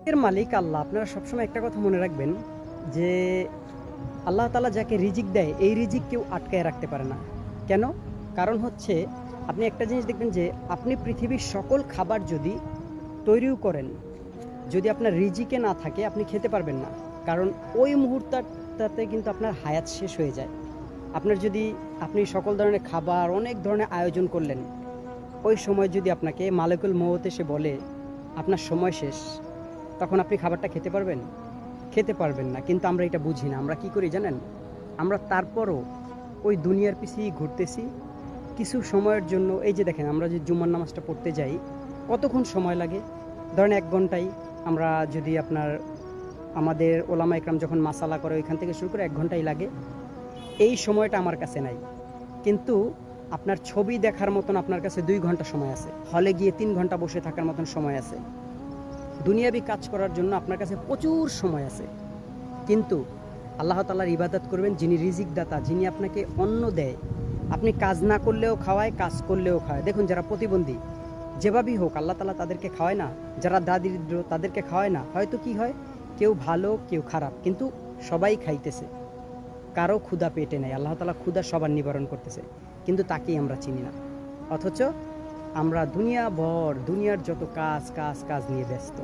এর মালিক আল্লাহ। আপনারা সবসময় একটা কথা মনে রাখবেন যে আল্লাহ তাআলা যাকে রিজিক দেয় এই রিজিক কেউ আটকায় রাখতে পারে না। কেন? কারণ হচ্ছে আপনি একটা জিনিস দেখবেন যে আপনি পৃথিবীর সকল খাবার যদি তৈরিও করেন, যদি আপনার রিজিকে না থাকে আপনি খেতে পারবেন না। কারণ ওই মুহূর্তটাতে কিন্তু আপনার হায়াত শেষ হয়ে যায়। আপনার যদি আপনি সকল ধরনের খাবার অনেক ধরনের আয়োজন করলেন, ওই সময় যদি আপনাকে মালিকুল মউত এসে বলে আপনার সময় শেষ, তখন আপনি খাবারটা খেতে পারবেন? খেতে পারবেন না। কিন্তু আমরা এটা বুঝি না। আমরা কি করি জানেন? আমরা তারপরও ওই দুনিয়ার পিছেই ঘুরতেছি কিছু সময়ের জন্য। এই যে দেখেন আমরা যে জুমার নামাজটা পড়তে যাই, কতক্ষণ সময় লাগে? ধরেন ১ ঘন্টাই। আমরা যদি আপনার আমাদের ওলামা একরাম যখন মাসালা করে ওইখান থেকে শুরু করে ১ ঘন্টাই লাগে। এই সময়টা আমার কাছে নাই। কিন্তু আপনার ছবি দেখার মতন আপনার কাছে ২ ঘন্টা সময় আছে। হলে গিয়ে ৩ ঘন্টা বসে থাকার মতন সময় আছে। দুনিয়াবি কাজ করার জন্য আপনার কাছে প্রচুর সময় আছে। কিন্তু আল্লাহ তাআলার ইবাদত করবেন যিনি রিজিক দাতা, যিনি আপনাকে অন্ন দেয়। আপনি কাজ না করলেও খাওয়ায়, কাজ করলেও খাওয়ায়। দেখুন যারা প্রতিবন্ধী যেভাবেই হোক আল্লাহ তাআলা তাদেরকে খাওয়ায় না? যারা দারিদ্র তাদেরকে খাওয়ায় না? হয়তো কি হয়, কেউ ভালো কেউ খারাপ, কিন্তু সবাই খাইতেছে। কারো ক্ষুধা পেটে নেই। আল্লাহ তাআলা ক্ষুধা সবার নিবারণ করতেছে, কিন্তু তাকেই আমরা চিনি না। অথচ আমরা দুনিয়াভর দুনিয়ার যত কাজ কাজ কাজ নিয়ে ব্যস্ত।